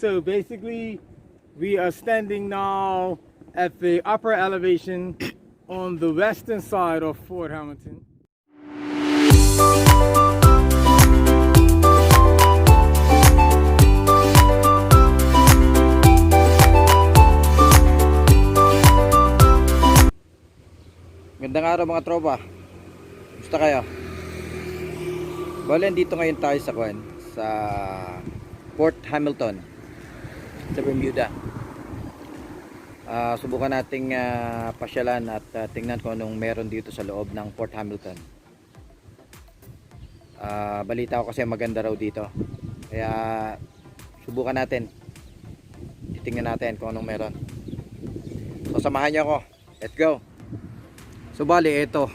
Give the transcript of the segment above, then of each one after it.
So basically, we are standing now at the upper elevation on the western side of Fort Hamilton. Gandang araw mga tropa. Gusto kayo? Bale, dito ngayon tayo sa Port Hamilton sa Bermuda. Subukan nating pasyalan at tingnan kung anong meron dito sa loob ng Port Hamilton. Balita ko kasi maganda raw dito. Kaya subukan natin. Titingnan natin kung anong meron. So samahan niyo ako. Let's go. So bali, ito.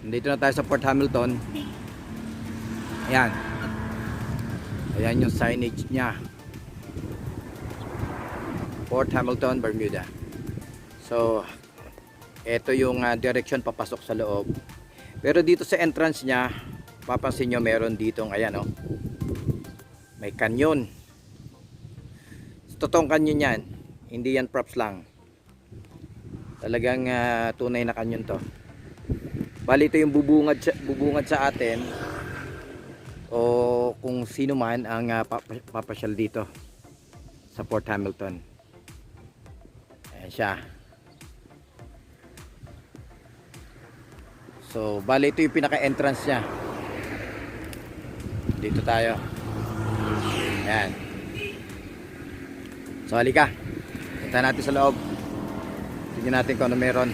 Nandito na tayo sa Port Hamilton. Ayan. Ayan yung signage niya. Port Hamilton, Bermuda. So, ito yung direction papasok sa loob. Pero dito sa entrance niya, papansin nyo meron ditong, ayan, oh, may canyon. Totoong canyon yan. Hindi yan props lang. Talagang tunay na canyon to. Bali, ito yung bubungad sa atin o kung sino man ang papasyal dito sa Port Hamilton. Ayan siya. So bali, ito yung pinaka-entrance nya. Dito tayo. Ayan. So halika, punta natin sa loob. Tingnan natin kung ano meron.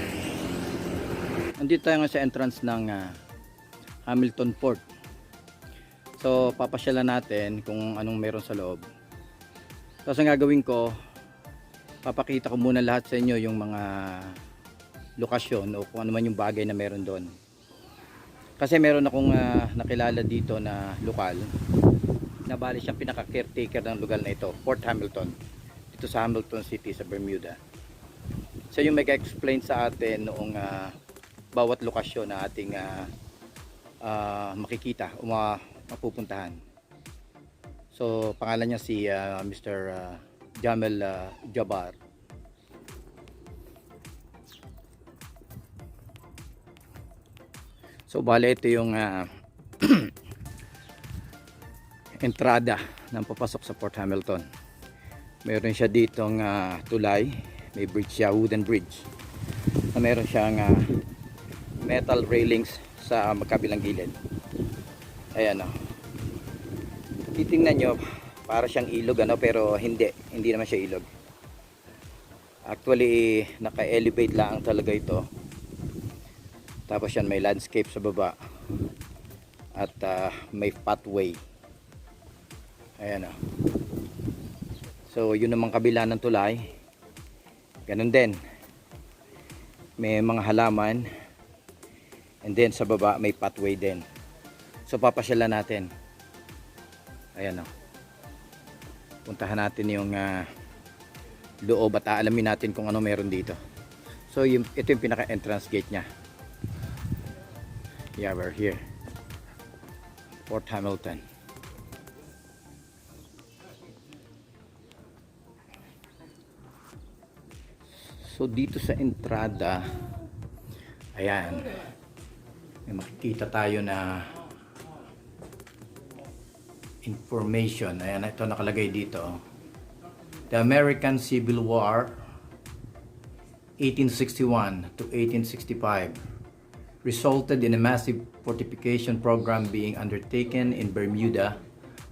Andito tayo nga sa entrance ng Hamilton Port. So papasyalan natin kung anong meron sa loob. Tapos ang gagawin ko, papakita ko muna lahat sa inyo yung mga lokasyon o kung ano man yung bagay na meron doon. Kasi meron akong nakilala dito na lokal na bali siyang pinaka-caretaker ng lugar na ito, Port Hamilton, dito sa Hamilton City sa Bermuda. So yung mag-explain sa atin noong bawat lokasyon na ating makikita o mapupuntahan. So pangalan niya si Mr. Jamel Jabar. So bale, ito yung entrada ng papasok sa Port Hamilton. Meron siya ditong tulay, may bridge siya, wooden bridge. Na meron siyang metal railings sa magkabilang gilid. Ayan, oh. Titingnan nyo, para siyang ilog, ano, pero hindi naman siya ilog. Actually, naka-elevate lang talaga ito. Tapos yan, may landscape sa baba at may pathway. Ayan, oh. So yun namang kabila ng tulay, ganun din, may mga halaman. And then sa baba may pathway din. So papasyalan natin. Ayan, oh. Puntahan natin yung loob at aalamin natin kung ano meron dito. So ito yung pinaka entrance gate nya. Yeah, we're here. Port Hamilton. So dito sa entrada, ayan, may makikita tayo na information. Ayan, ito nakalagay dito. The American Civil War 1861 to 1865 resulted in a massive fortification program being undertaken in Bermuda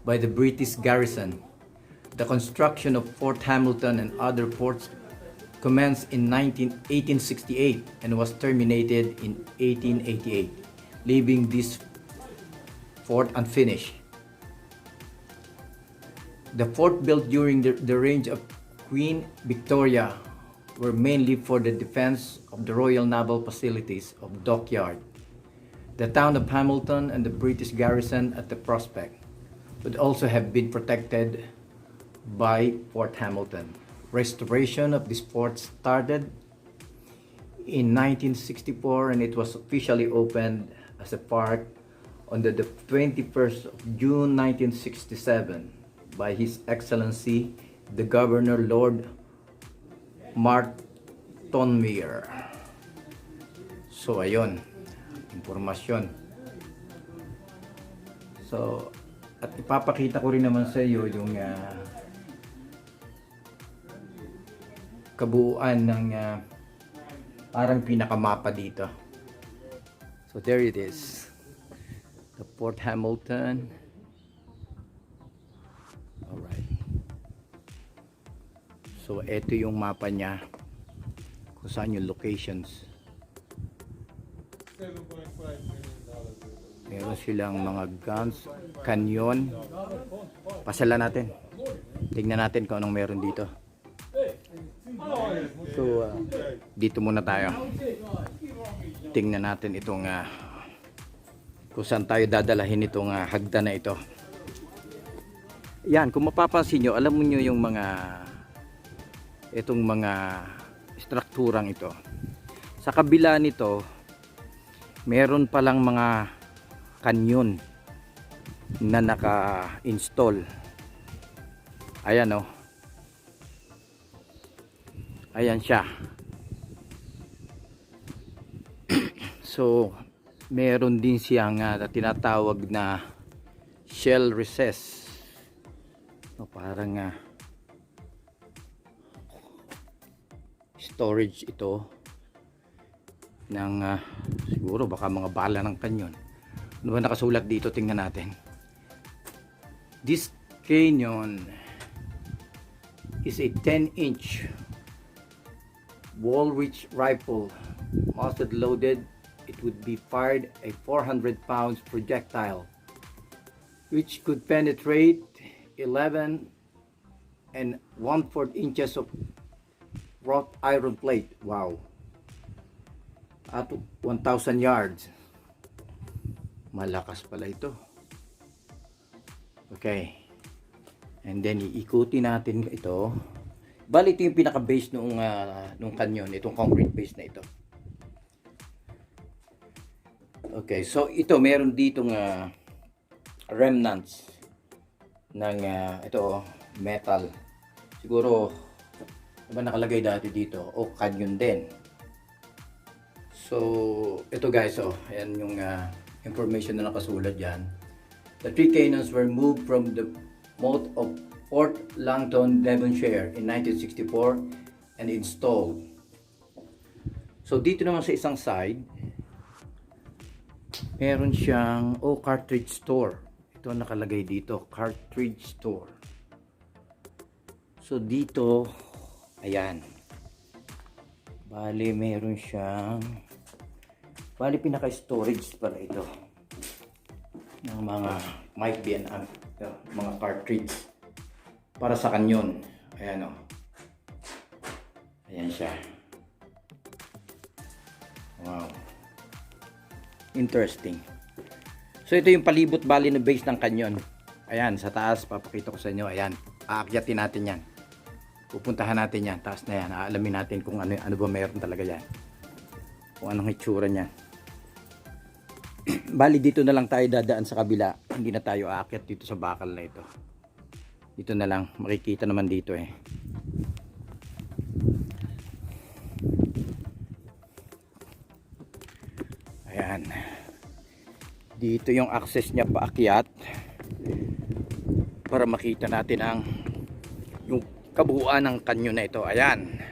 by the British garrison. The construction of Fort Hamilton and other forts commenced in 1868 and was terminated in 1888, leaving this fort unfinished. The fort built during the reign of Queen Victoria were mainly for the defense of the Royal Naval facilities of Dockyard, the town of Hamilton, and the British garrison at the Prospect would also have been protected by Fort Hamilton. Restoration of this fort started in 1964 and it was officially opened as a park on the 21st of June 1967 by His Excellency the Governor Lord Martonmere. So ayun, impormasyon. So at ipapakita ko rin naman sa iyo yung kabuuan ng parang pinakamapa dito. So there it is, the Port Hamilton. Alright. So ito yung mapa niya kung saan yung locations. Meron silang mga guns, canyon. Pasala natin. Tingnan natin kung anong meron dito. So dito muna tayo. Tingnan natin itong kung saan tayo dadalahin itong hagdan na ito. Yan, kung mapapansin nyo, alam mo nyo yung itong mga strukturang ito. Sa kabila nito, meron palang mga kanyon na naka-install. Ayan o. Ayan siya. So, meron din siyang tinatawag na shell recess. No, parang storage ito ng siguro baka mga bala ng kanyon. Ano ba nakasulat dito? Tingnan natin. This canyon is a 10-inch wall-reach rifle, muzzle loaded. It would be fired a 400 pounds projectile which could penetrate 11 and 1/4 inches of wrought iron plate. Wow. At 1,000 yards. Malakas pala ito. Okay. And then iikutin natin ito. Bali ito yung pinaka-base nung canyon, itong concrete base na ito. Okay, so ito meron ditong remnants ng ito metal. Siguro diba nakalagay dati dito o canyon din. So ito guys, ayan yung information na nakasulat dyan. The three canyons were moved from the moat of Fort Langton, Devonshire in 1964 and installed. So dito naman sa isang side, meron siyang cartridge store. Ito nakalagay dito, cartridge store. So dito, ayan. Bali meron siyang pinaka-storage para ito ng mga might be mga cartridge para sa kanyon. Ayan ayan siya. Wow, interesting. So ito yung palibot bali na base ng kanyon. Ayan sa taas, papakita ko sa inyo. Ayan, aakyatin natin yan, pupuntahan natin yan, taas na yan. Aalamin natin kung ano ba meron talaga yan, kung anong itsura niya. Bali dito na lang tayo dadaan sa kabila, hindi na tayo aakyat dito sa bakal na ito. Dito na lang, makikita naman dito Ayan, dito yung access niya paakyat para makita natin yung kabuuan ng kanyon na ito. Ayan,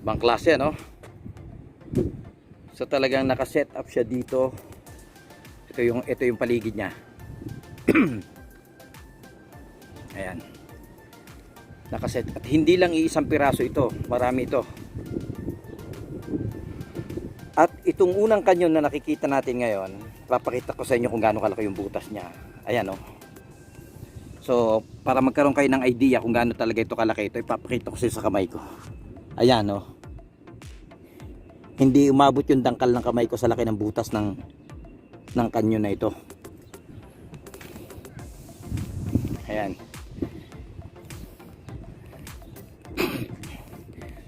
bang klase So talagang naka-set up siya dito. Ito yung paligid niya. Ayan. Naka-set. At hindi lang iisang piraso ito, marami ito. At itong unang kanyon na nakikita natin ngayon, papakita ko sa inyo kung gaano kalaki yung butas niya. Ayan So para magkaroon kayo ng idea kung gaano talaga ito kalaki, ito ipapakita ko sa inyo sa kamay ko. Ayan Hindi umabot yung dangkal ng kamay ko sa laki ng butas ng kanyon na ito. Ayan.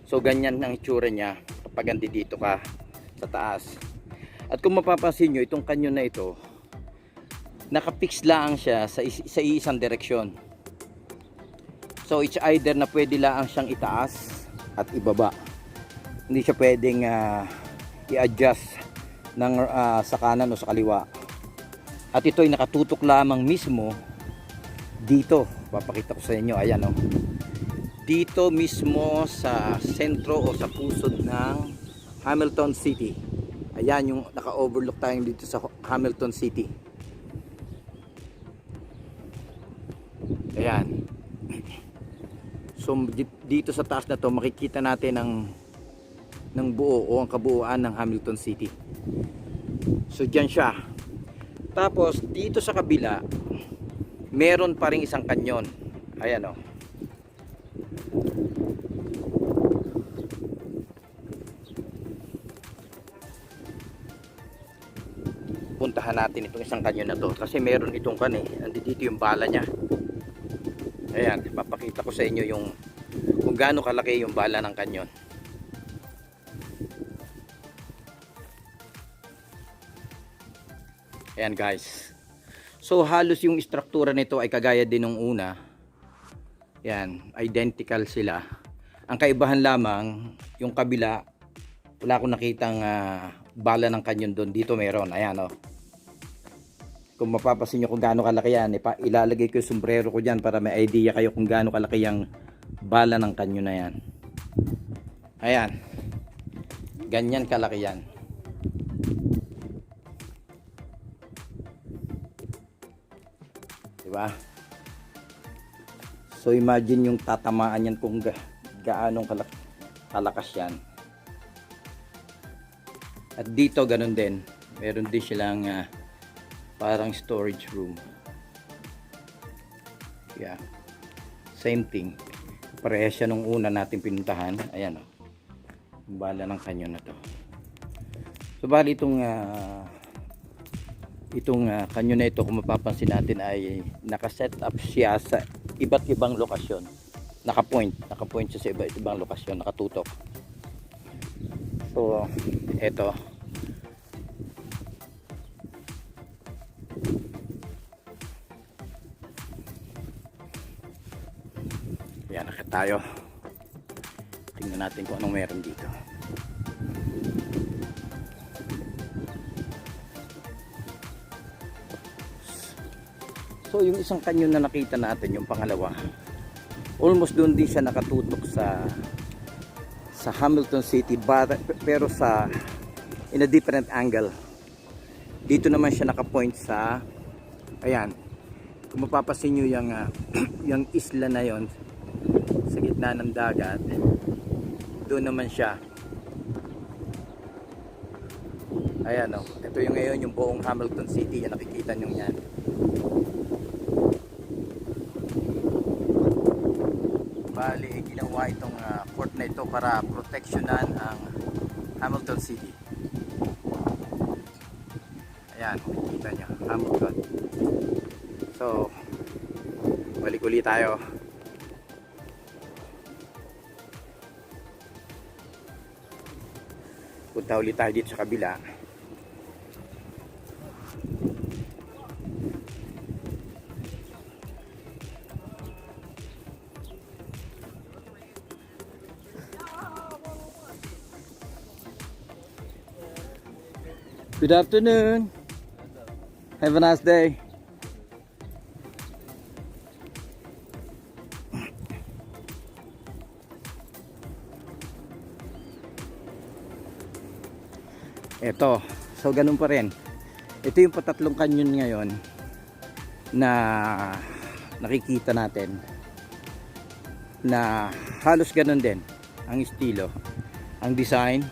So ganyan ang itsura niya kapag dito ka sa taas. At kung mapapansin nyo, itong kanyon na ito, nakapix lang siya sa isang direksyon. So it's either na pwede lang siyang itaas at ibaba. Hindi siya pwedeng i-adjust ng sa kanan o sa kaliwa. At ito ay nakatutok lamang mismo dito. Papakita ko sa inyo, ayan oh. Dito mismo sa sentro o sa pusod ng Hamilton City. Ayan yung naka-overlook tayo dito sa Hamilton City. Ayan. So dito sa taas na to makikita natin ng buo o ang kabuuan ng Hamilton City. So diyan siya. Tapos dito sa kabila meron pa ring isang kanyon. Ayan oh. Puntahan natin itong isang kanyon na to kasi meron itong dito yung bala niya. Ayan, papakita ko sa inyo yung kung gaano kalaki yung bala ng kanyon. Ayan guys. So halos yung struktura nito ay kagaya din ng una. Ayan, identical sila. Ang kaibahan lamang yung kabila, wala akong nakitang bala ng kanyon doon. Dito meron. Ayan oh. Kung mapapasin nyo kung gaano kalaki yan, ilalagay ko yung sombrero ko dyan para may idea kayo kung gaano kalaki yung bala ng kanyon na yan. Ayan. Ganyan kalaki yan. Diba? So imagine yung tatamaan yan kung gaanong kalakas yan. At dito ganun din. Meron din silang parang storage room. Yeah. Same thing. Parehas siya nung una natin pinuntahan. Ayan oh. Bala ng kanyon na to. So bali itong kanyon na ito, kung mapapansin natin, ay nakaset up siya sa iba't ibang lokasyon. Nakapoint siya sa iba't ibang lokasyon, nakatutok. So eto. Yan, nakit tayo. Tingnan natin kung anong meron dito. So yung isang kanyon na nakita natin, yung pangalawa, almost doon din siya nakatutok sa Hamilton City, pero in a different angle. Dito naman siya nakapoint sa, ayan, kung mapapasin nyo yung isla na yon sa gitna ng dagat, doon naman siya. Ayan o, ito yung ngayon yung buong Hamilton City, yan nakikita nyo yan. Bali, ginawa itong fort na ito para proteksyonan ang Hamilton City. Ayan, nakikita nyo, Hamilton. So, balik ulit tayo. Punta ulit tayo dito sa kabila. Good afternoon. Have a nice day. Ito, so ganun pa rin. Ito yung patatlong kanyon ngayon na nakikita natin na halos ganun din ang estilo, ang design.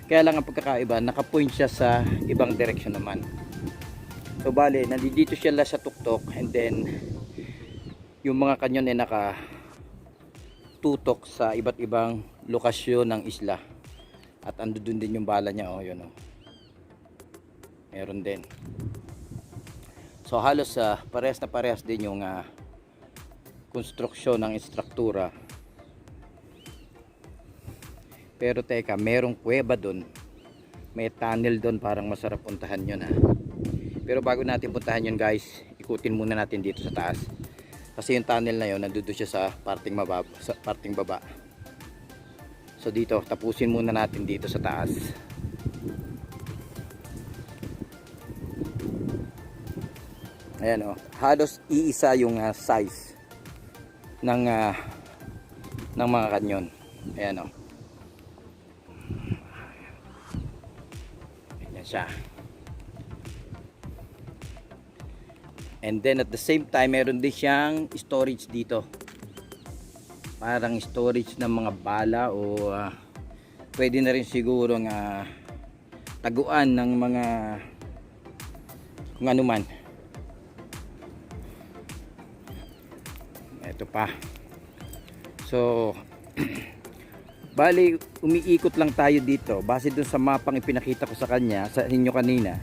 Kaya lang ang pagkakaiba, nakapoint siya sa ibang direksyon naman. So bale, nandito siya lang sa tuktok, and then yung mga kanyon ay nakatutok sa iba't ibang lokasyon ng isla. At ando dun din yung bala niya, oh, yun oh. Meron din. So halos parehas na parehas din yung konstruksyon ng istruktura. Pero teka, merong kuweba doon. May tunnel doon, parang masarap puntahan yun ha. Pero bago natin puntahan yun guys, ikutin muna natin dito sa taas. Kasi yung tunnel na yun, nandito siya sa parting baba. So dito, tapusin muna natin dito sa taas. Ayan o, halos iisa yung size ng mga kanyon. Ayan o. Ayan siya. And then at the same time, meron din siyang storage dito. Parang storage ng mga bala o pwede na rin siguro taguan ng mga kung ano man. Ito pa. So bali umiikot lang tayo dito base dun sa mapang ipinakita ko sa inyo kanina.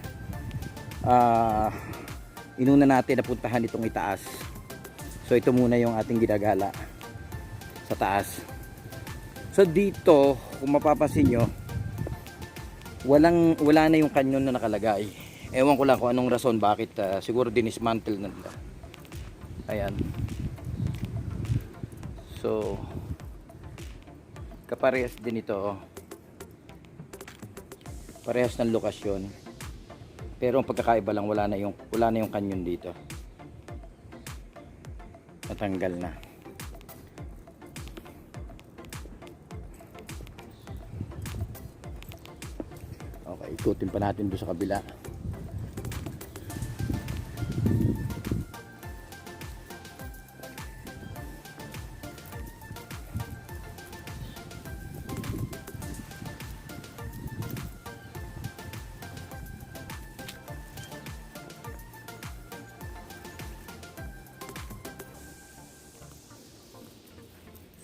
Inuna natin na puntahan itong itaas. So ito muna yung ating ginagala sa taas. So dito kung mapapansin nyo, wala na yung kanyon na nakalagay. Ewan ko lang kung anong rason bakit siguro dinismantle na nila. Ayan. So kaparehas din ito. Parehas ng lokasyon. Pero ang pagkakaiba lang, wala na yung kanyon dito. Natanggal na. Okay, ikutin pa natin doon sa kabila.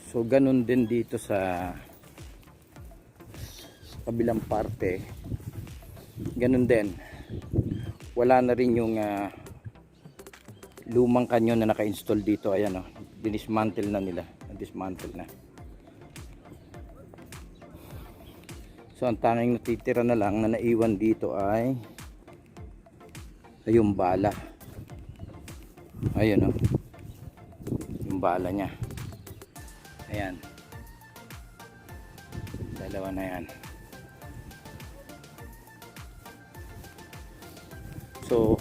So ganun din dito sa kabilang parte. Ganun din. Wala na rin yung lumang kanyon na naka-install dito. Ayan o. Dinismantle na nila. Dismantle na. So ang tanging natitira na lang na naiwan dito ay yung bala. Ayun o. Yung bala niya. Ayan. Dalawa na yan. So,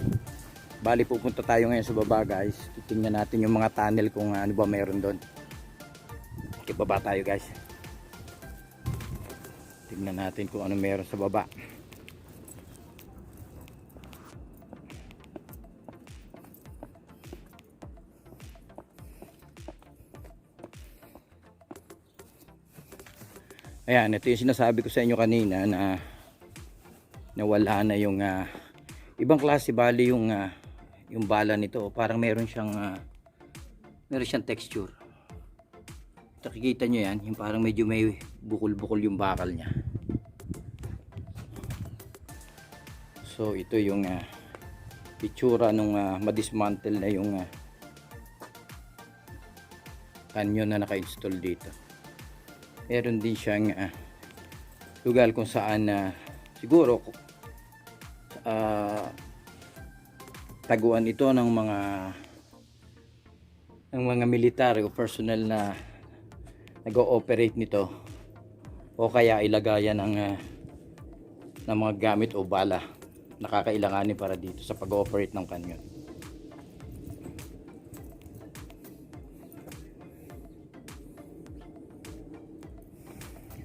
bali pupunta tayo ngayon sa baba guys. Titingnan natin yung mga tunnel kung ano ba meron doon. Okay, baba tayo guys. Tingnan natin kung ano meron sa baba. Ayan, ito yung sinasabi ko sa inyo kanina na wala na yung ibang klase bali yung bala nito. Parang meron siyang texture. Nakikita nyo yan, yung parang medyo may bukol-bukol yung bakal niya. So ito yung itsura nung madismantle na yung kanyon na naka-install dito. Meron din siyang lugar kung saan siguro taguan ito ng mga militar o personnel na nag-ooperate nito, o kaya ilagayan ng mga gamit o bala na kakailanganin para dito sa pag-ooperate ng kanyon.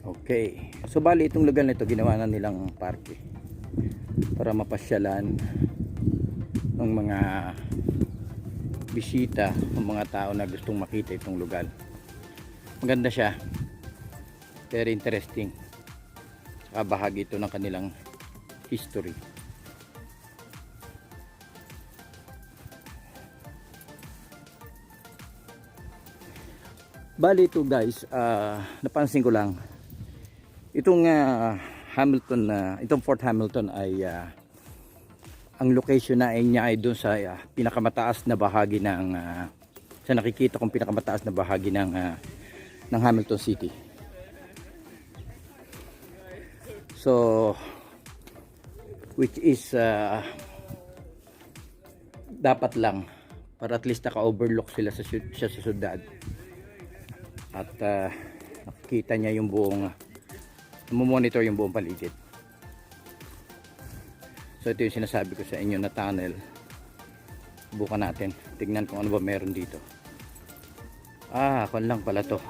Okay, so bali itong lugar nito ginawa na nilang parke para mapasyalan ng mga bisita, ng mga tao na gustong makita itong lugar. Maganda siya, very interesting, saka bahagi ito ng kanilang history. Bali ito guys, napansin ko lang itong Hamilton, itong Fort Hamilton ay ang location na niya ay doon sa pinakamataas na bahagi ng sa nakikita kong pinakamataas na bahagi ng Hamilton City. So which is dapat lang para at least naka-overlook sila sa syudad. At nakikita niya yung buong monitor yung buong paligid. So ito yung sinasabi ko sa inyo na tunnel. Bukan natin. Tignan kung ano ba meron dito. Kon lang pala to.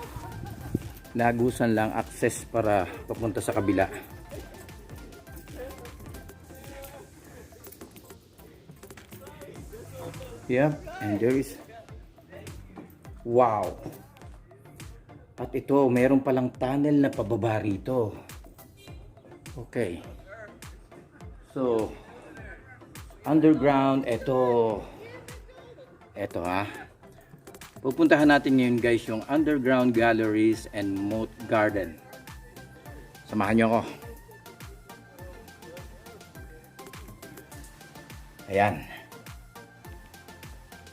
Lagusan lang access para papunta sa kabila. Yeah, and there is, wow. At ito, meron palang tunnel na pababa rito. Okay. So, underground, ito ha. Pupuntahan natin ngayon guys yung underground galleries and moat garden. Samahan nyo ako. Ayan.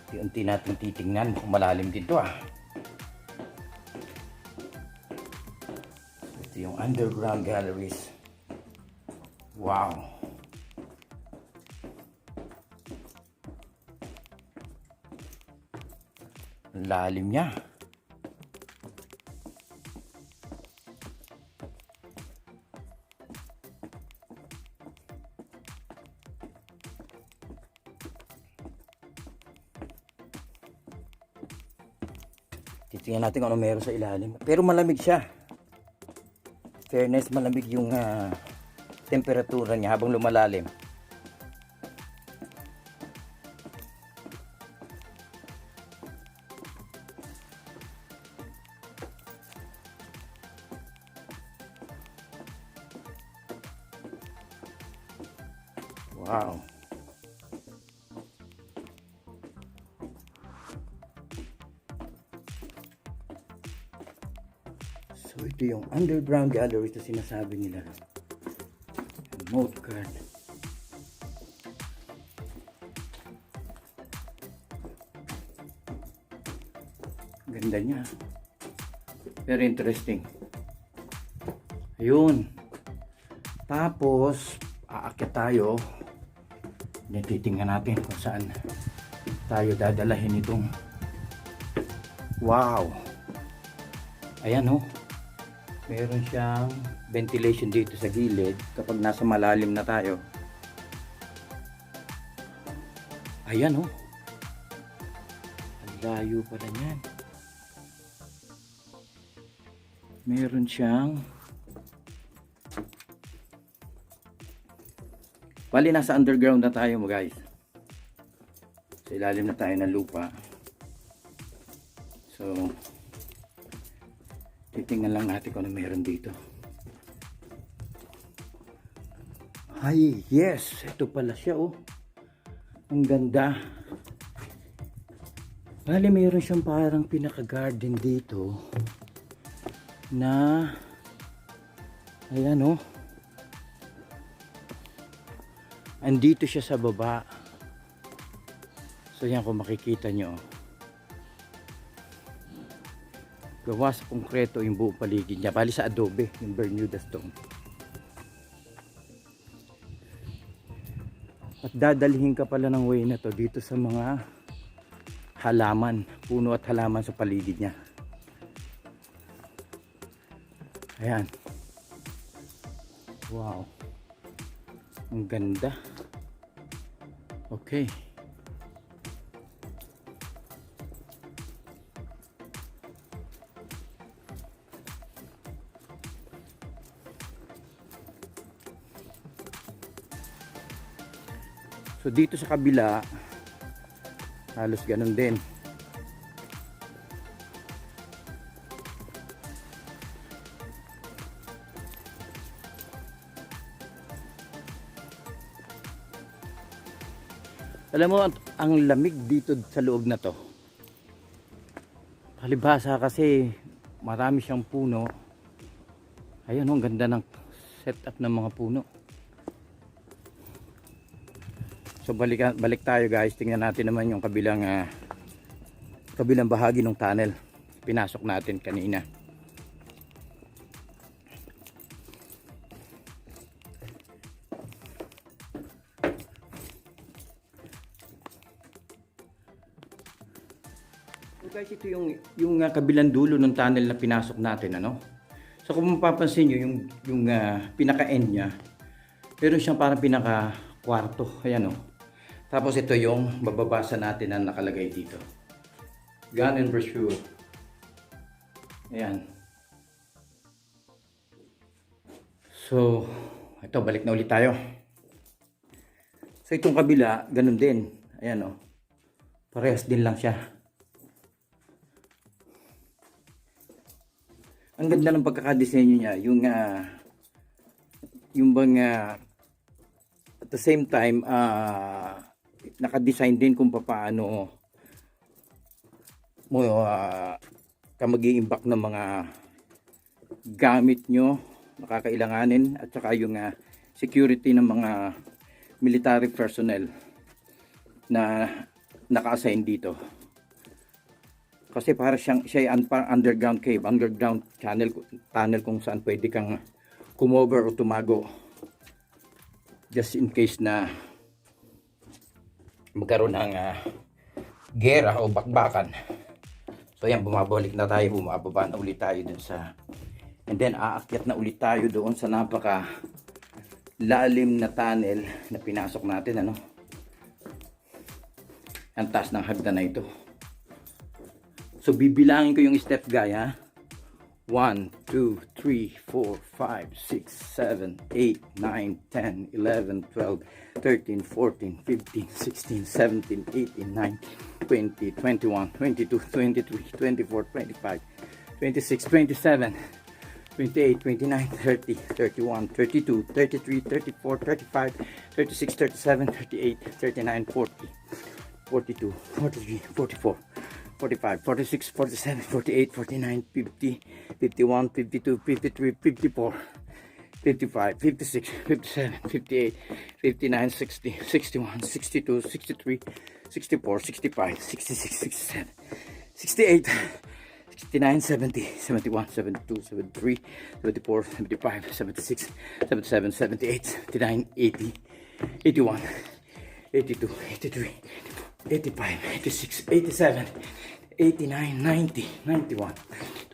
Unti natin titingnan kung malalim dito Ito yung underground galleries. Wow. Ang lalim niya. Titingnan natin kung ano meron sa ilalim. Pero malamig siya. Fairness, malamig yung temperatura niya habang lumalalim. Wow. So ito yung underground gallery na sinasabi nila. Moat garden. Ganda niya. Very interesting. Ayun. Tapos aakyat tayo. Titingnan natin kung saan tayo dadalahin itong, wow. Ayan meron siyang ventilation dito sa gilid kapag nasa malalim na tayo. Ayan ang layo pala niyan. Meron siyang, bali nasa underground na tayo guys. Sa ilalim na tayo ng lupa. So titingnan lang natin kung ano meron dito. Ay, yes, ito pala siya ang ganda. Bali meron siyang parang pinaka-garden dito na, ayan andito siya sa baba. So yan, kung makikita nyo, gawa sa konkreto yung buong paligid niya. Bali sa adobe, yung Bermuda stone. At dadalhin ka pala ng way na to dito sa mga halaman, puno at halaman sa paligid niya. Ayan. Wow. Ang ganda. Okay. So dito sa kabila halos ganun din. Alam mo, ang lamig dito sa loob na to. Palibhasa kasi marami siyang puno. Ayun, ang ganda ng setup ng mga puno. So balik tayo guys, tingnan natin naman yung kabilang bahagi ng tunnel. Pinasok natin kanina. guys, ito yung kabilang dulo ng tunnel na pinasok natin, ano? So kung mapapansin nyo, yung pinaka-end niya, meron siyang parang pinaka-kwarto. Ayan, oh. Tapos ito yung bababasa natin na nakalagay dito. Gun and brochure. Ayan. So, ito, balik na ulit tayo. So itong kabila, ganun din. Ayan, oh. Parehas din lang siya. Ang ganda ng pagkakadesenyo niya, yung bang at the same time naka-design din kung paano mo ka mag-i-impact ng mga gamit nyo makakailanganin, at saka yung security ng mga military personnel na naka-assign dito. Kasi para siya underground cave, underground tunnel kung saan pwede kang kumover o tumago just in case na magkaroon ng gera o bakbakan. So yan, bumabalik na tayo, bumababa na ulit tayo dun sa, and then aakyat na ulit tayo doon sa napaka lalim na tunnel na pinasok natin, ano. Ang taas ng hagdan na ito. So bibilangin ko yung step, guy, ha. 1, 2, 3, 4, 5, 6, 7, 8, 9, 10, 11, 12, 13, 14, 15, 16, 17, 18, 19, 20, 21, 22, 23, 24, 25, 26, 27, 28, 29, 30, 31, 32, 33, 34, 35, 36, 37, 38, 39, 40, 42, 43, 44, 45, 46, 47, 48, 49, 50, 51, 52, 53, 54, 55, 56, 57, 58, 59, 60, 61, 62, 63, 64, 65, 66, 67, 68, 69, 70, 71, 72, 73, 74, 75, 76, 77, 78, 79, 80, 81, 82, 83, 85, 86, 87, 89, 90, 91,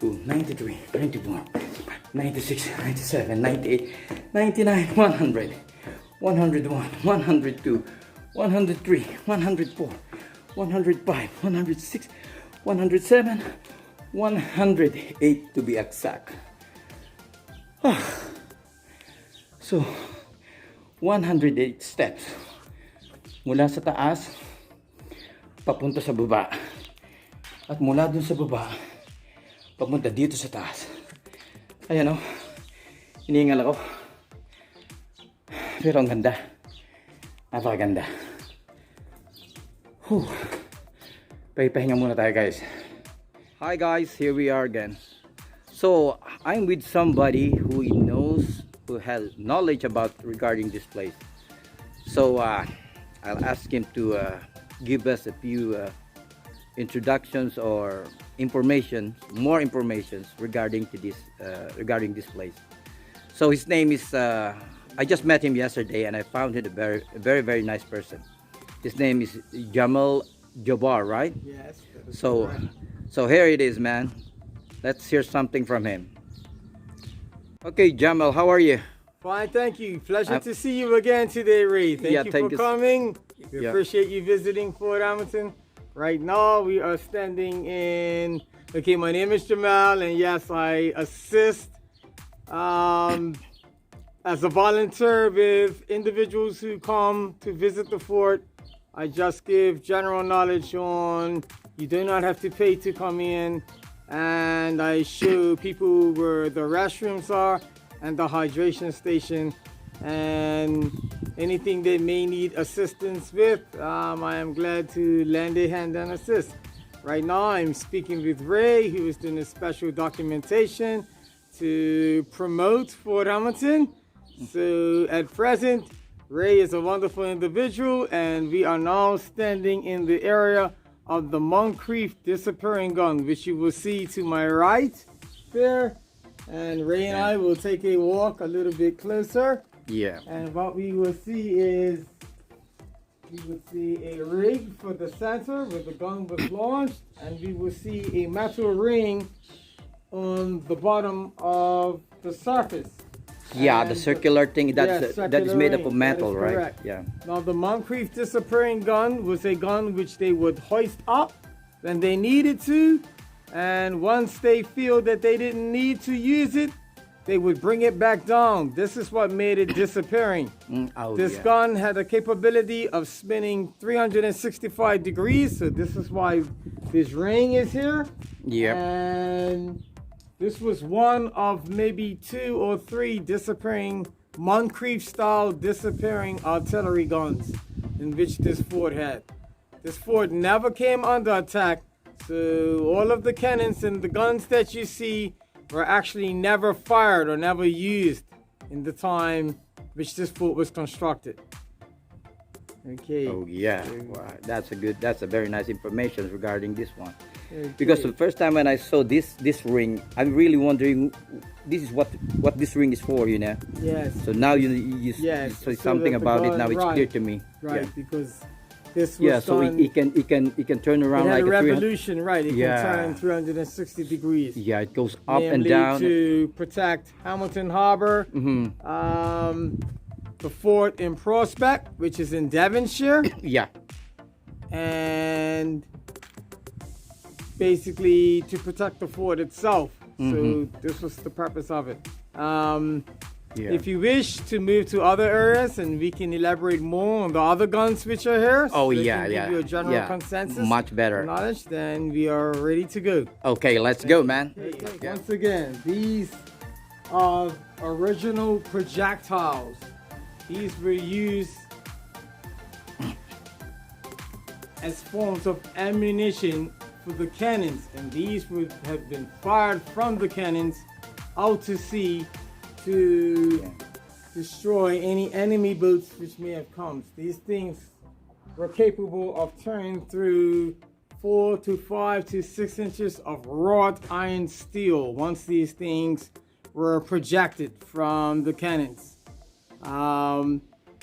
92, 93, 94, 96, 97, 98, 99, 100, 101, 102, 103, 104, 105, 106, 107, 108 to be exact. So, 108 steps mula sa taas papunta sa baba, at mula dun sa baba papunta dito sa taas. Ayan, oh, hinihingal ako, pero ang ganda, napakaganda. Pahinga muna tayo, guys. Hi guys, here we are again. So I'm with somebody who has knowledge about regarding this place. So I'll ask him to give us a few introductions or more information regarding this place. So his name is I just met him yesterday, and I found him a very very nice person. His name is Jamal Jabbar, right? Yes. So here it is, man. Let's hear something from him. Okay, Jamal, how are you? Fine, thank you. Pleasure to see you again today, Ray. Thank you for coming. We appreciate you visiting Fort Hamilton. Right now, we are standing in. Okay, my name is Jamal, and yes, I assist as a volunteer with individuals who come to visit the fort. I just give general knowledge on you do not have to pay to come in, and I show people where the restrooms are and the hydration station, and anything they may need assistance with, I am glad to lend a hand and assist. Right now I'm speaking with Ray, who is doing a special documentation to promote Fort Hamilton. So at present, Ray is a wonderful individual, and we are now standing in the area of the Moncrief disappearing gun, which you will see to my right there. And Ray and I will take a walk a little bit closer. Yeah. And what we will see is you would see a rig for the center where the gun was launched, and we will see a metal ring on the bottom of the surface. Yeah, And the circular thing that is circular made up ring, of metal, that is right? correct. Yeah. Now the Moncrief disappearing gun was a gun which they would hoist up when they needed to, and once they feel that they didn't need to use it, they would bring it back down. This is what made it disappearing. This gun had a capability of spinning 365 degrees, so this is why this ring is here. Yep. And this was one of maybe 2 or 3 disappearing Moncrief style disappearing artillery guns in which this fort had. This fort never came under attack, so all of the cannons and the guns that you see were actually never fired or never used in the time which this fort was constructed. Okay. Oh yeah, wow. That's a very nice information regarding this one. Okay. Because the first time when I saw this ring, I'm really wondering, this is what this ring is for, you know. Yes. So now you Yes. say something that the about it. gun- Now it's right, clear to me. Right, Yeah. because this was Yeah. So done, it can turn around it had like a 300. revolution, right? It Yeah. can turn 360 degrees. Yeah, it goes up and Namely down. to protect Hamilton Harbor, the fort in Prospect, which is in Devonshire, Yeah. and basically to protect the fort itself. So this was the purpose of it. Yeah. If you wish to move to other areas, and we can elaborate more on the other guns which are here, Oh so they yeah, can yeah. give you a general yeah. consensus, Much better. knowledge, then we are ready to go. Okay, let's go, man. Okay, once again, these are original projectiles. These were used as forms of ammunition for the cannons, and these would have been fired from the cannons out to sea to destroy any enemy boats which may have come. These things were capable of turning through 4 to 5 to 6 inches of wrought iron steel once these things were projected from the cannons.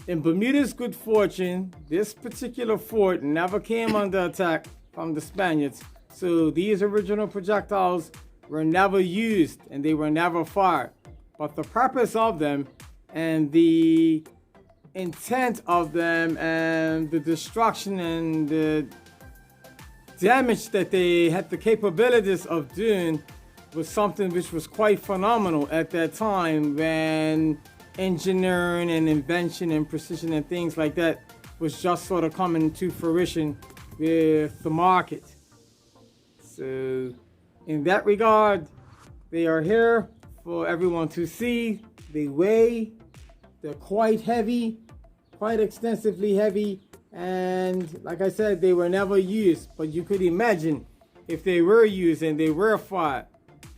In Bermuda's good fortune, this particular fort never came under attack from the Spaniards, so these original projectiles were never used and they were never fired. But the purpose of them and the intent of them and the destruction and the damage that they had the capabilities of doing was something which was quite phenomenal at that time, when engineering and invention and precision and things like that was just sort of coming to fruition with the market. So in that regard, they are here for everyone to see. They weigh, they're quite heavy, quite extensively heavy, and like I said, they were never used, but you could imagine if they were used and they were fired,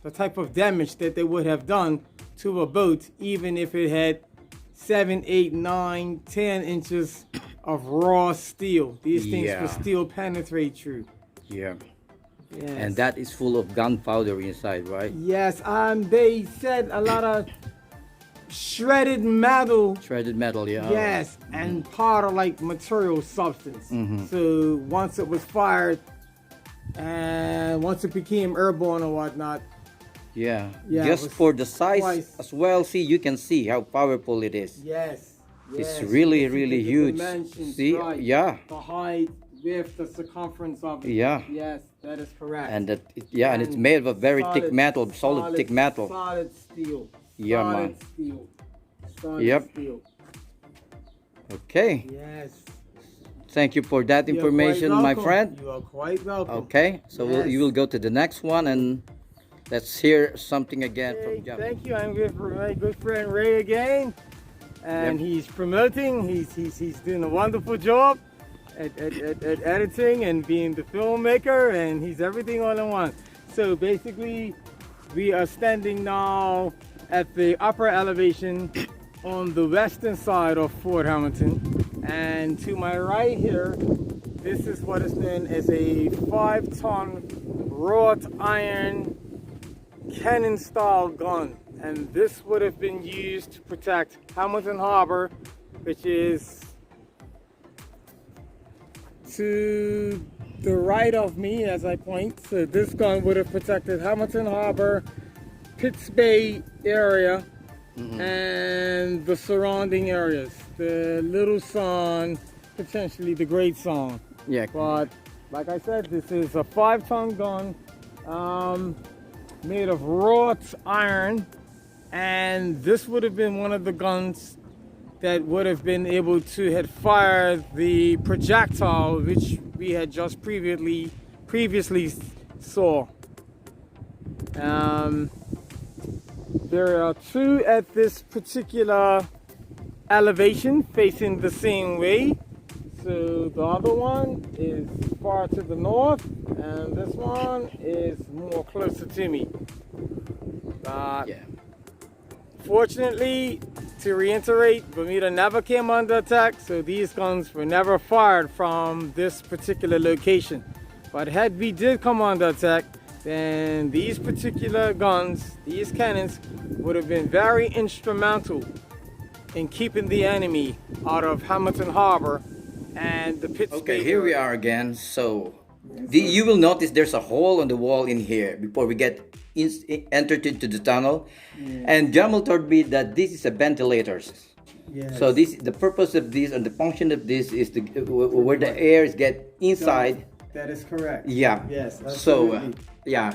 the type of damage that they would have done to a boat, even if it had 7, 8, 9, 10 inches of raw steel. These things Yeah. will still penetrate through. Yeah. Yes. And that is full of gunpowder inside, right? Yes, they said a lot of shredded metal. Shredded metal, yeah. Yes, and powder-like material substance. So once it was fired, and once it became airborne or whatnot, Yeah. Yeah, it Just was for the size twice. as well, see, you can see how powerful it is. yes, It's yes, really, you can see really the huge. dimensions, See? right, Yeah. the height, width, the circumference of it. Yeah. Yes, that is correct. And and it's And made of a very thick solid- metal, solid thick metal. Solid steel. Yeah, solid man. Steel. Solid Yep. steel. Okay. Yes. Thank you for that You're information, quite my welcome. friend. You are quite welcome. Okay. So Yes. you will go to the next one, and let's hear something again Okay, from Jam. thank you. I'm with my good friend Ray again, and Yep. he's promoting. He's doing a wonderful job at editing and being the filmmaker, and he's everything all in one. So basically, we are standing now at the upper elevation on the western side of Fort Hamilton, and to my right here, this is what is known as a 5-ton wrought iron cannon style gun, and this would have been used to protect Hamilton Harbor, which is to the right of me as I point. So this gun would have protected Hamilton Harbor, Pitts Bay area, and the surrounding areas. The Little Song, potentially the Great Song. Yeah. But like I said, this is a 5-ton gun made of wrought iron, and this would have been one of the guns that would have been able to have fired the projectile which we had just previously saw. There are two at this particular elevation facing the same way. So the other one is far to the north, and this one is more closer to me. Yeah. Fortunately, to reiterate, Bermuda never came under attack, so these guns were never fired from this particular location. But had we did come under attack, then these particular guns, these cannons, would have been very instrumental in keeping the enemy out of Hamilton Harbor and the Pitts Bay. Okay, here we are again. So you will notice there's a hole on the wall in here before we get entered into the tunnel. And Jamal told me that this is a ventilators. Yes. So the purpose of this and the function of this is to where the air get inside. That is correct. Yeah. Yes. So Absolutely. yeah.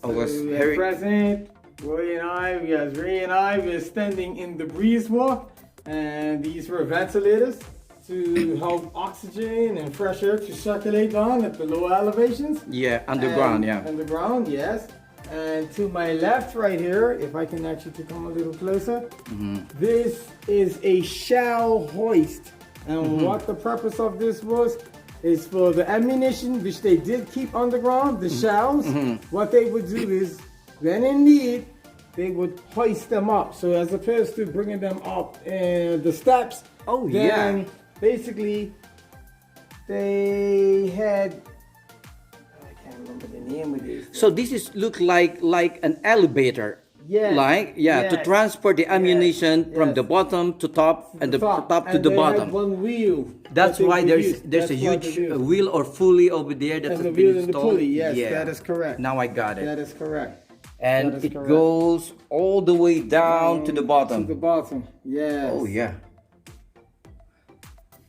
So at present, Ray and I were standing in the breeze walk, and these were ventilators to help oxygen and fresh air to circulate down at the lower elevations. Yeah, underground. Underground, yes. And to my left right here, if I can actually come a little closer, this is a shell hoist. And what the purpose of this was is for the ammunition, which they did keep underground, the shells. What they would do is, when in need, they would hoist them up. So as opposed to bringing them up the steps, basically they had, I can't remember the name of this. So this is look like an elevator. Yes. To transport the ammunition from the bottom to top and the top to the bottom. Had one wheel. That's why there's a huge wheel or pulley over there that's the been wheel and the installed. pulley. Yes, that is correct. Now I got it. That is correct. And That is it correct. goes all the way down to the bottom. To the bottom. Yes. Oh yeah.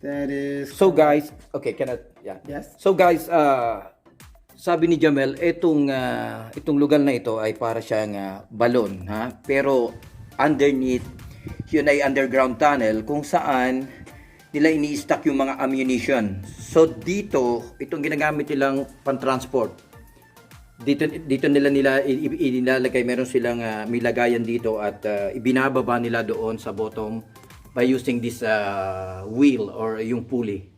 That is. So guys, okay, Yes. So guys, sabi ni Jamel, itong lugar na ito ay para siyang balon, ha? Pero underneath, yun ay underground tunnel kung saan nila ini-stack yung mga ammunition. So dito, itong ginagamit nilang pan-transport. Dito nila ilalagay, meron silang may lagayan dito at ibinababa nila doon sa bottom by using this wheel or yung pulley.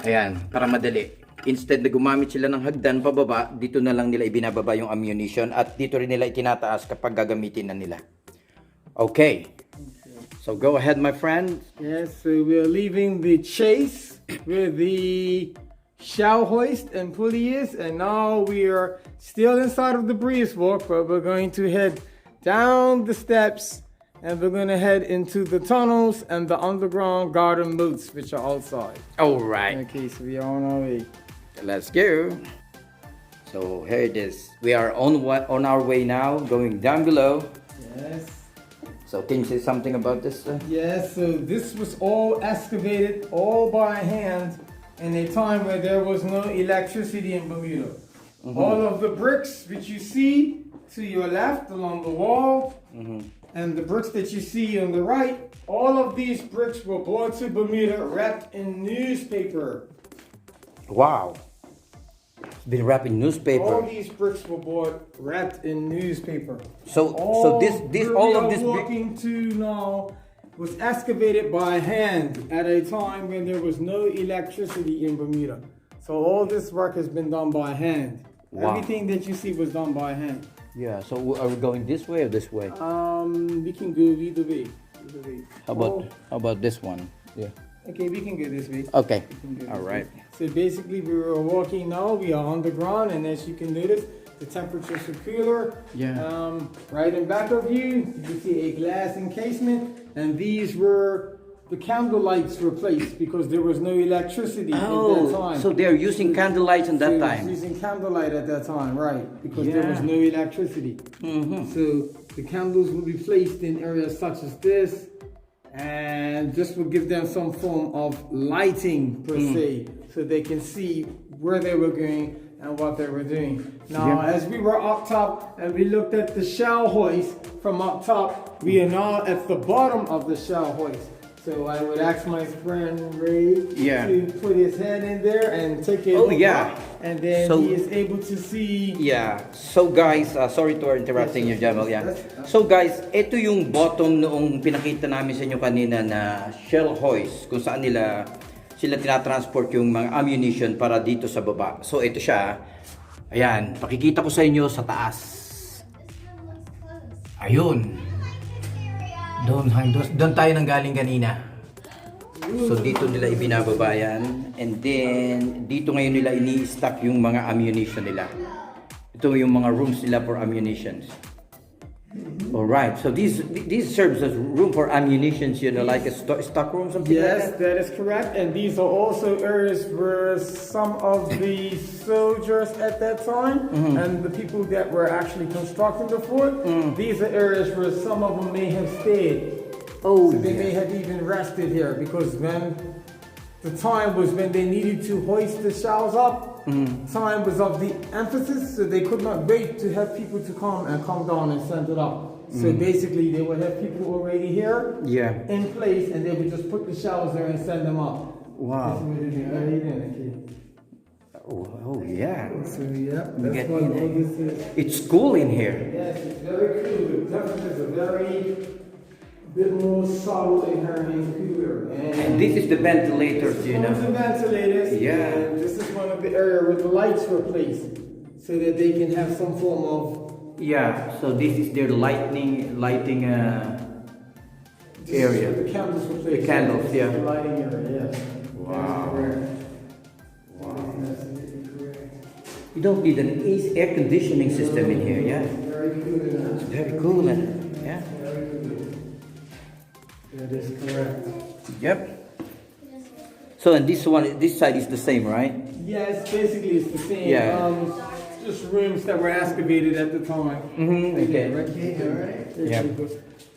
Ayan, para madali. Instead na gumamit sila ng hagdan pababa, dito na lang nila ibinababa yung ammunition at dito rin nila itinataas kapag gagamitin na nila. Okay. So go ahead, my friend. Yes, so we're leaving the chase with the shell hoist and pulley is, and now we are still inside of the breeze walk, but we're going to head down the steps and we're going to head into the tunnels and the underground garden moats, which are outside. All right. Okay, so we are on our way. Let's go. So here it is. We are on our way now, going down below. Yes. So can you say something about this? Yes, so this was all excavated all by hand in a time where there was no electricity in Bermuda. All of the bricks which you see to your left along the wall and the bricks that you see on the right, all of these bricks were brought to Bermuda wrapped in newspaper. Wow. It's been wrapped in newspaper. All these bricks were bought wrapped in newspaper. So this all of this walking to now was excavated by hand at a time when there was no electricity in Bermuda. So all this work has been done by hand. Wow. Everything that you see was done by hand. Yeah. So are we going this way or this way? We can go either way. Either way. How about this one? Yeah. Okay, we can go this way. Okay. All right. So basically, we were walking now. We are on the ground, and as you can notice, the temperatures are cooler. Yeah. Right in back of you, you can see a glass encasement, and these were the candle lights replaced because there was no electricity at that time. So they're using candle lights in that They time. was using candlelight at that time, right? Because there was no electricity. So the candles will be placed in areas such as this, and this will give them some form of lighting per se, so they can see where they were going and what they were doing. Now, as we were up top and we looked at the shell hoist from up top, we are now at the bottom of the shell hoist. So I would ask my friend Ray to put his hand in there and take it up, and then he is able to see. So guys, sorry to interrupting you, Jamal. So guys, ito yung bottom noong pinakita namin sa inyo kanina na shell hoist, kung saan sila tinatransport yung mga ammunition para dito sa baba. So ito siya. Ayan, pakikita ko sa inyo sa taas. Ayun. Doon tayo nang galing kanina. So dito nila ibinababa yan. And then dito ngayon nila ini-stack yung mga ammunition nila. Ito yung mga rooms nila for ammunitions. Alright, so these serves as room for ammunitions, like a stock room, something like that? Yes, that is correct. And these are also areas where some of the soldiers at that time and the people that were actually constructing the fort, these are areas where some of them may have stayed. So they may have even rested here, because when the time was when they needed to hoist the shells up, time was of the emphasis, so they could not wait to have people to come and come down and send it up. So basically they would have people already here in place, and they would just put the shells there and send them up. Wow. So that's what all this is. It's cool in here. Yes, it's very cool. The temperatures are very bit more solid in her and cooler. And this is the ventilators, you know. The ventilators. And this is one of the area where the lights were placed, so that they can have some form of. So this is their lighting area. The candles were placed. The candles, The lighting area. Wow. You don't need an air conditioning system in here, Very cool. It's very cool, That is correct. Yep. So and this side is the same, right? Yes, basically it's the same. Just rooms that were excavated at the time. Okay.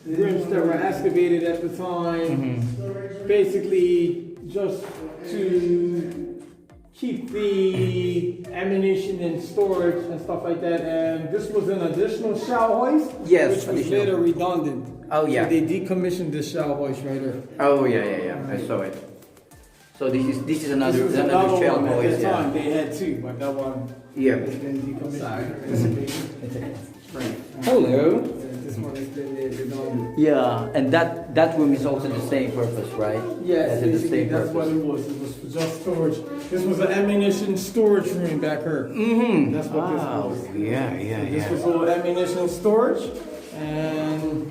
Rooms that were excavated at the time, basically just to keep the ammunition in storage and stuff like that. And this was an additional shell hoist, which was later redundant. So they decommissioned this shell hoist right here. I saw it. So this is another shell hoist. At the time they had two, but that one has been decommissioned. Hello. This one has been redundant. And that room is also the same purpose, right? Yes, basically that's what it was. It was for just storage. This was an ammunition storage room back here. That's what this was. This was all ammunition storage, and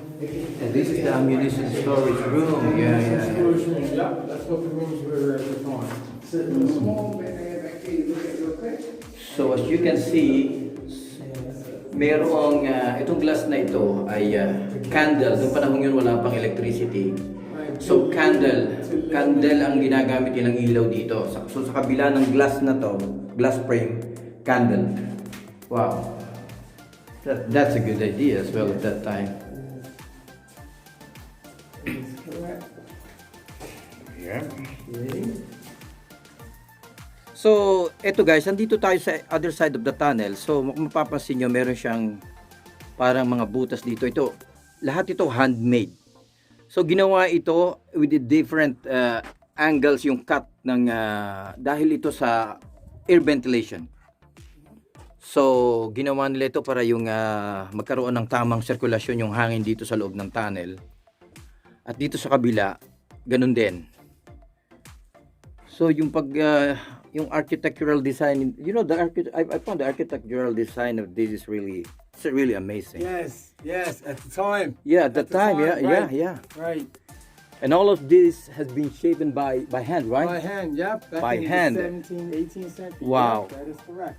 this is the ammunition storage room. Storage room. That's what the rooms were at the time. So as you can see, merong itong glass na ito ay candle. Noong panahon yun wala pang electricity. So candle ang ginagamit nilang ilaw dito. So sa kabila ng glass na to, glass frame, candle. Wow. That's a good idea as well at that time. So, eto guys, nandito tayo sa other side of the tunnel. So, mapapansin nyo, meron siyang parang mga butas dito. Ito, lahat ito handmade. So, ginawa ito with the different angles yung cut ng, dahil ito sa air ventilation. So, ginawa nila ito para yung magkaroon ng tamang sirkulasyon yung hangin dito sa loob ng tunnel. At dito sa kabila, ganun din. So, yung yung architectural design, you know, I found the architectural design of this is really amazing. Yes, at the time. At the time. Right. And all of this has been shapen by hand, right? By hand, By hand. The 17th, 18th century. Wow. That is correct.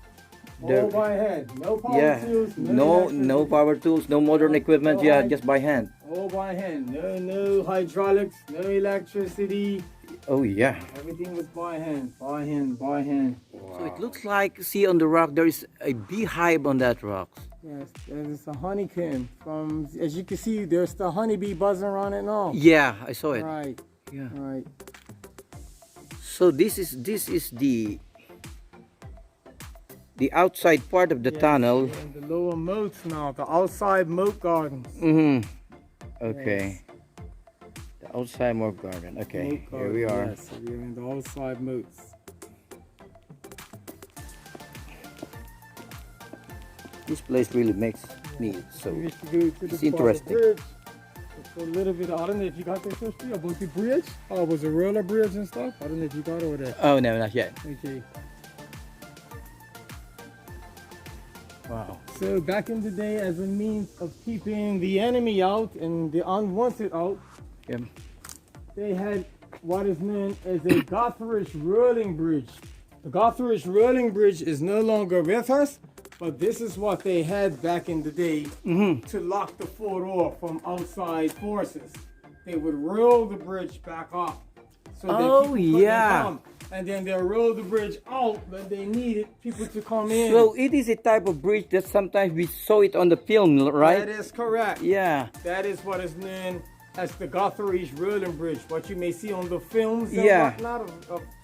All by hand. No power Yeah, tools. no power tools, no modern equipment. No Yeah, hy- just by hand. All by hand. No hydraulics. No electricity. Oh yeah. Everything was by hand. By hand. By hand. So it looks like, see on the rock, there is a beehive on that rock. Yes, there's a honeycomb. From, as you can see, there's the honeybee buzzing around it now. Yeah, I saw it. Right. Yeah. Right. So this is the outside part of the Yes, tunnel. and the lower moats now. The outside moat gardens. Okay. The outside moat garden. Okay. Moat Here we garden, are. Yes, so we're in the outside moats. This place really makes me so. We used to go to It's the interesting. bridge. For a little bit, I don't know if you got this history about the bridge. Oh, it was a roller bridge and stuff. I don't know if you got over there. Oh no, not yet. Okay. Wow. So back in the day, as a means of keeping the enemy out and the unwanted out, Yeah. they had what is known as a Gotherish rolling bridge. The Gotherish rolling bridge is no longer with us, but this is what they had back in the day to lock the fort off from outside forces. They would roll the bridge back up so that Oh, people couldn't yeah. come. And then they'll roll the bridge out when they needed people to come in. So it is a type of bridge that sometimes we saw it on the film, right? That is correct. Yeah. That is what is known as the Gotherish rolling bridge, what you may see on the films and Yeah. whatnot.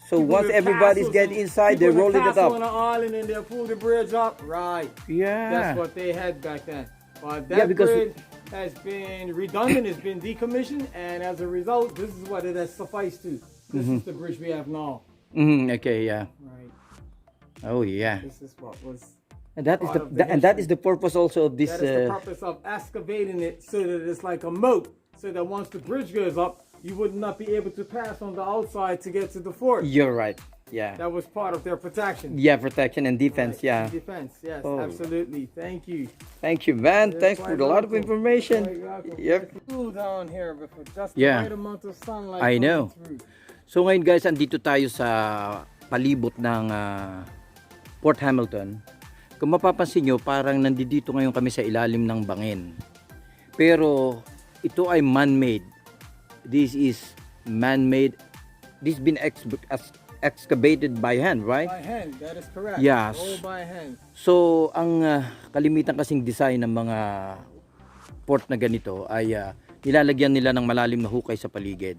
So people once with everybody's castles get and inside, they people with roll it castle up. on an island and they'll pull the bridge up. Right. Yeah. That's what they had back then. But that Yeah, because- bridge has been redundant, it's been decommissioned, and as a result, this is what it has sufficed to. This is the bridge we have now. Okay. Yeah. Right. Oh yeah. This is what was. And that is part of the and that history. is the purpose also of this. That is the purpose of excavating it so that it's like a moat, so that once the bridge goes up, you would not be able to pass on the outside to get to the fort. You're right. Yeah. That was part of their protection. Yeah, protection and defense. Right. Yeah. Defense, yes, Oh. absolutely. Thank you. Thank you, man. You're Thanks for quite a lot of welcome. information. Quite welcome. Yep. It's cool down here, but for just Yeah. the right amount of sunlight I coming know. through. So ngayon guys, andito tayo sa palibot ng Port Hamilton. Kung mapapansin nyo, parang nandito ngayon kami sa ilalim ng bangin. Pero ito ay man-made. This is man-made. This been excavated by hand, right? By hand, that is correct. Yes. All by hand. So ang kalimitan kasing design ng mga port na ganito ay nilalagyan nila ng malalim na hukay sa paligid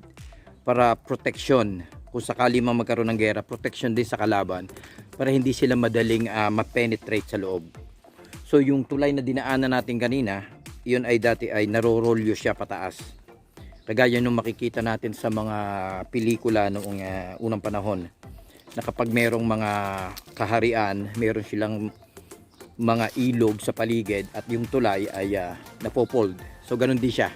para protection. Kung sakali mang magkaroon ng gera, protection din sa kalaban para hindi sila madaling ma-penetrate sa loob. So yung tulay na dinaanan natin kanina, yun ay dati ay narorolyo siya pataas. Kagaya nung makikita natin sa mga pelikula noong unang panahon na kapag merong mga kaharian, meron silang mga ilog sa paligid at yung tulay ay napopold. So ganun din siya.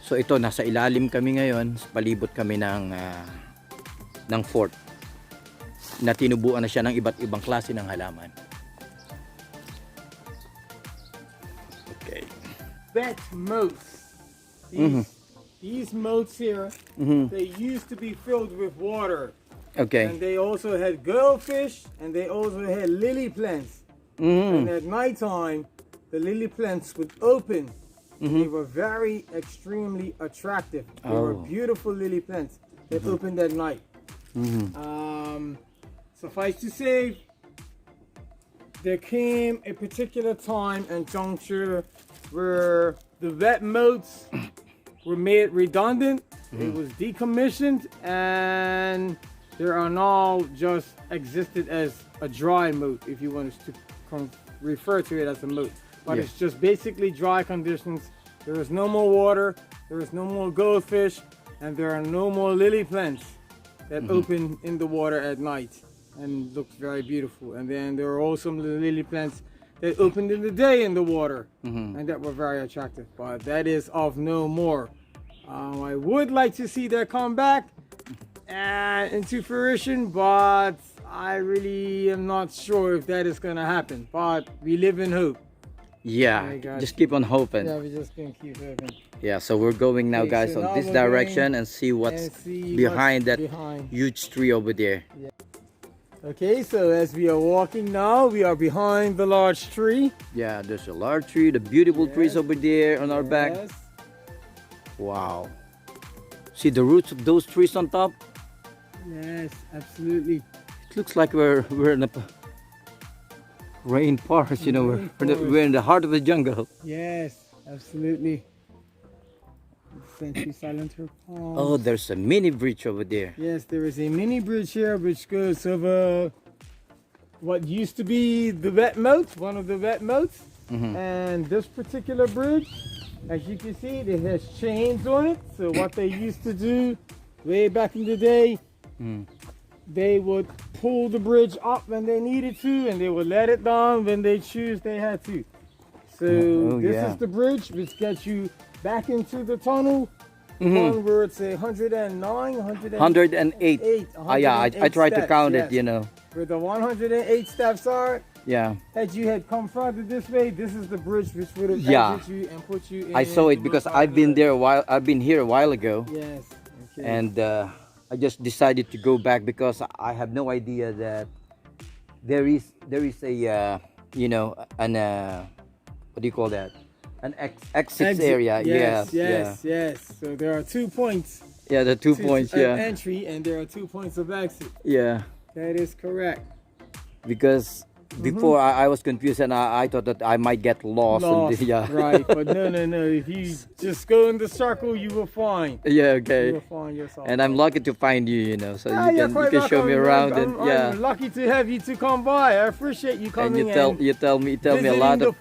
So ito, nasa ilalim kami ngayon, palibot kami ng fort na tinubuan na siya ng iba't ibang klase ng halaman. Okay. Bet moats. These moats here, they used to be filled with water. Okay. And they also had goldfish and they also had lily plants. And at nighttime, the lily plants would open. They were very, extremely attractive. They were beautiful lily plants that opened at night. Suffice to say, there came a particular time and juncture where the wet moats were made redundant. It was decommissioned, and there are now just existed as a dry moat, if you want us to refer to it as a moat. But Yes. it's just basically dry conditions. There is no more water, there is no more goldfish, and there are no more lily plants that open in the water at night and look very beautiful. And then there are also lily plants that opened in the day in the water and that were very attractive. But that is of no more. I would like to see that come back into fruition, but I really am not sure if that is going to happen. But we live in hope. Yeah, my God. just keep on hoping. Yeah, we just can keep hoping. Yeah, so we're going now, Okay, guys, so on now this we're direction going and see what's and see behind what's that behind. huge tree over there. Okay, so as we are walking now, we are behind the large tree. Yeah, there's a large tree, the beautiful trees over there on our back. Yes. Wow. See the roots of those trees on top? Yes, absolutely. It looks like we're in a rainforest, you know, we're in the heart of the jungle. Yes, absolutely. Century silencer palms. Oh, there's a mini bridge over there. Yes, there is a mini bridge here which goes over what used to be the wet moat, one of the wet moats. And this particular bridge, as you can see, it has chains on it. So what they used to do way back in the day, they would pull the bridge up when they needed to, and they would let it down when they choose they had to. So this is the bridge which gets you back into the tunnel. One where it's 109, 108. Yeah, I tried to count it, you know. Where the 108 steps are. Yeah. Had you had come further this way, this is the bridge which would have exit you and put you in. I saw it because I've been there a while. I've been here a while ago. Yes. Okay. And I just decided to go back because I have no idea that there is a you know, an what do you call that? An exit area. Yes. So there are 2 points. Yeah, the 2 points. Of entry, and there are 2 points of exit. Yeah. That is correct. Because before I was confused and I thought that I might get lost. Right, but no. If you just go in the circle, you will find. Yeah, okay. You will find yourself. And I'm lucky to find you, you know, so you can show me I'm, around. I'm lucky to have you to come by. I appreciate you coming. And you tell me a lot of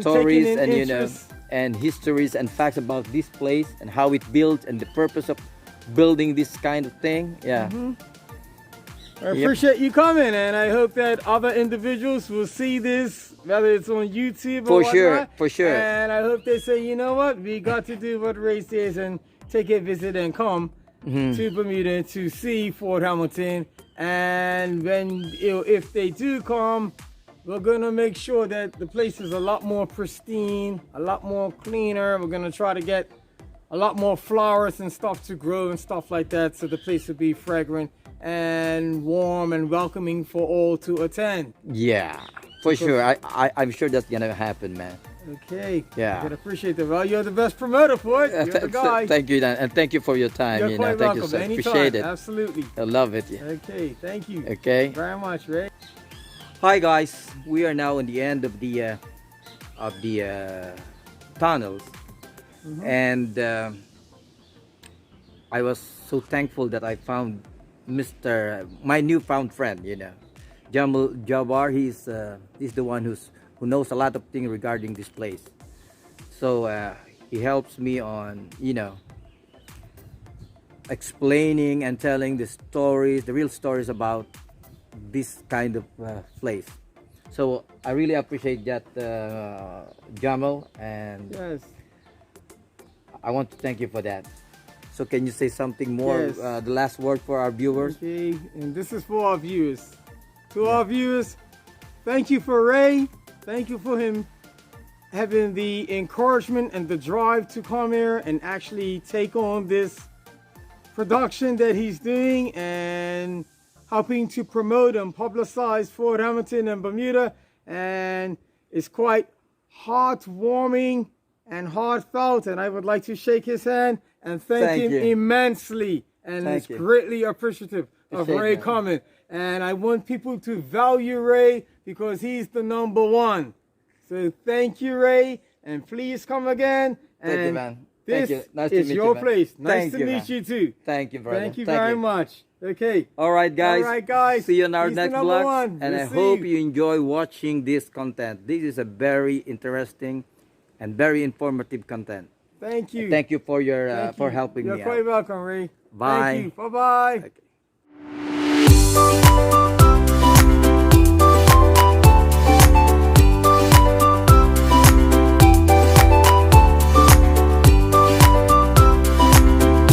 stories and you know, and histories and facts about this place and how it built and the purpose of building this kind of thing. Yeah. I appreciate you coming, and I hope that other individuals will see this, whether it's on YouTube or whatnot. For sure. And I hope they say, you know what, we got to do what Ray says and take a visit and come to Bermuda to see Fort Hamilton. And when if they do come, we're gonna make sure that the place is a lot more pristine, a lot more cleaner. We're gonna try to get a lot more flowers and stuff to grow and stuff like that, so the place will be fragrant and warm and welcoming for all to attend. Yeah, for sure. I'm sure that's gonna happen, man. Okay. Yeah. I can appreciate that. Well, you're the best promoter for it. You're the guy. Thank you, Dan, and thank you for your time. You're quite welcome. Thank you, Anytime. appreciate it. Absolutely. I love it. Yeah. Okay. Thank you. Okay. Very much, Ray. Hi guys, we are now in the end of the tunnels, and I was so thankful that I found my newfound friend, you know, Jabbar. He's the one who knows a lot of things regarding this place. So he helps me on, you know, explaining and telling the stories, the real stories about this kind of place. So I really appreciate that, Jamal, and Yes. I want to thank you for that. So can you say something more, Yes. the last word for our viewers? Okay. And this is for our viewers. To our viewers, thank you for Ray. Thank you for him having the encouragement and the drive to come here and actually take on this production that he's doing and helping to promote and publicize Fort Hamilton and Bermuda. And it's quite heartwarming and heartfelt, and I would like to shake his hand and thank him immensely, and it's greatly appreciative of Ray coming. And I want people to value Ray because he's the #1. So thank you, Ray, and please come again. Thank you, man. This Thank you. Nice to is meet your you, place. man. Nice to meet you too. Thank you, brother. Thank you very much. Okay. All right, guys. See you in our He's the next #1. vlog. And I hope you enjoy watching this content. This is a very interesting and very informative content. Thank you. Thank you for your for helping me out. You're quite welcome, Ray. Bye. Thank you. Bye-bye. Okay.